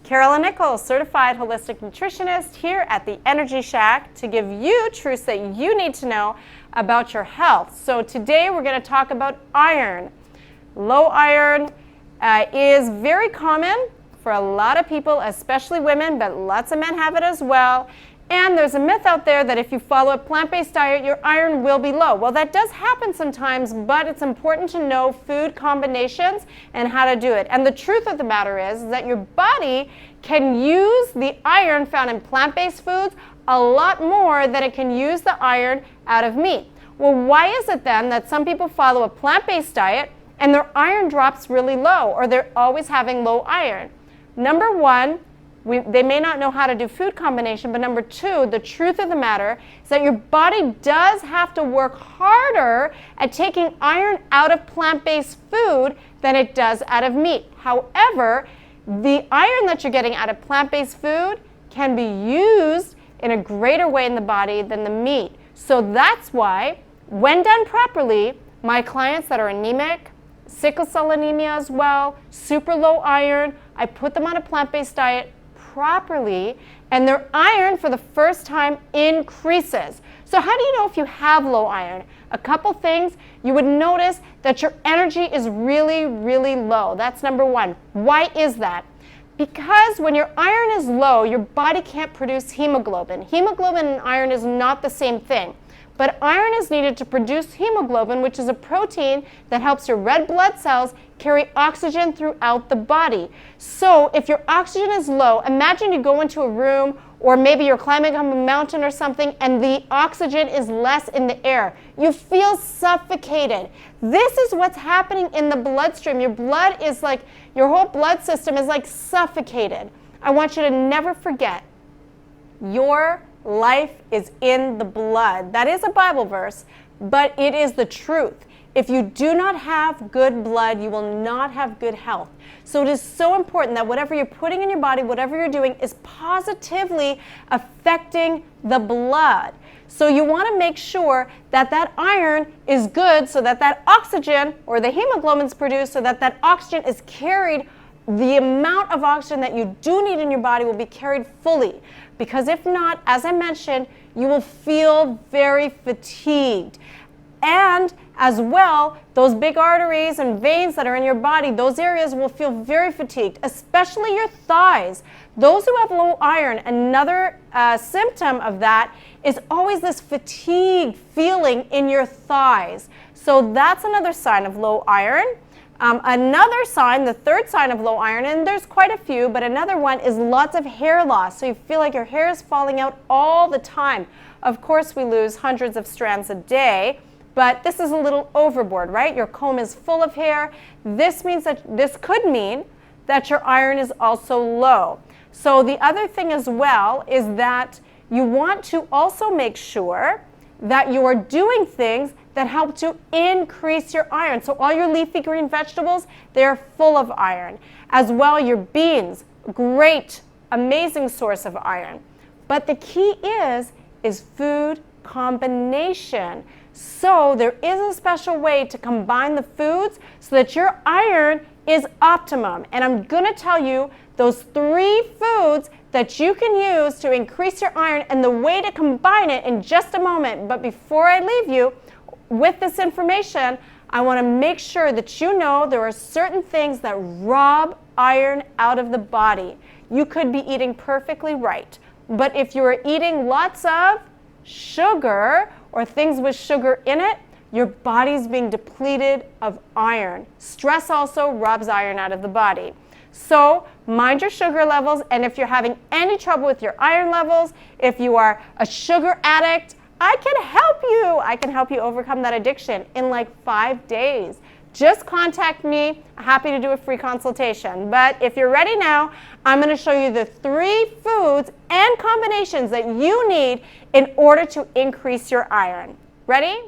Carolyn Nichols, certified holistic nutritionist here at the Energy Shack to give you truths that you need to know about your health. So today we're going to talk about iron. Low iron is very common for a lot of people, especially women, but lots of men have it as well. And there's a myth out there that if you follow a plant-based diet, your iron will be low. Well, that does happen sometimes, but it's important to know food combinations and how to do it. And the truth of the matter is that your body can use the iron found in plant-based foods a lot more than it can use the iron out of meat. Well, why is it then that some people follow a plant-based diet and their iron drops really low, or they're always having low iron? Number one, they may not know how to do food combination, but number two, the truth of the matter is that your body does have to work harder at taking iron out of plant-based food than it does out of meat. However, the iron that you're getting out of plant-based food can be used in a greater way in the body than the meat. So that's why, when done properly, my clients that are anemic, sickle cell anemia as well, super low iron, I put them on a plant-based diet properly, and their iron for the first time increases. So how do you know if you have low iron? A couple things. You would notice that your energy is really, really low. That's number one. Why is that? Because when your iron is low, your body can't produce hemoglobin. Hemoglobin and iron is not the same thing. But iron is needed to produce hemoglobin, which is a protein that helps your red blood cells carry oxygen throughout the body. So if your oxygen is low, imagine you go into a room, or maybe you're climbing up a mountain or something, and the oxygen is less in the air. You feel suffocated. This is what's happening in the bloodstream. Your blood is like, your whole blood system is like suffocated. I want you to never forget, your life is in the blood. That is a Bible verse, but it is the truth. If you do not have good blood, you will not have good health. So it is so important that whatever you're putting in your body, whatever you're doing, is positively affecting the blood. So you want to make sure that that iron is good, so that that oxygen, or the hemoglobin is produced, so that that oxygen is carried. The amount of oxygen that you do need in your body will be carried fully. Because if not, as I mentioned, you will feel very fatigued. And as well, those big arteries and veins that are in your body, those areas will feel very fatigued, especially your thighs. Those who have low iron, another symptom of that is always this fatigue feeling in your thighs. So that's another sign of low iron. Another sign, the third sign of low iron, and there's quite a few, but another one is lots of hair loss. So you feel like your hair is falling out all the time. Of course, we lose hundreds of strands a day, but this is a little overboard, right? Your comb is full of hair. This could mean that your iron is also low. So the other thing as well is that you want to also make sure that you are doing things that help to increase your iron. So all your leafy green vegetables, they're full of iron. As well, your beans, great, amazing source of iron. But the key is food combination. So there is a special way to combine the foods so that your iron is optimum. And I'm going to tell you those 3 foods that you can use to increase your iron and the way to combine it in just a moment. But before I leave you with this information, I want to make sure that you know there are certain things that rob iron out of the body. You could be eating perfectly right, but if you are eating lots of sugar or things with sugar in it, your body's being depleted of iron. Stress also robs iron out of the body. So mind your sugar levels, and if you're having any trouble with your iron levels, if you are a sugar addict, I can help you. I can help you overcome that addiction in like 5 days. Just contact me. I'm happy to do a free consultation. But if you're ready now, I'm going to show you the 3 foods and combinations that you need in order to increase your iron. Ready?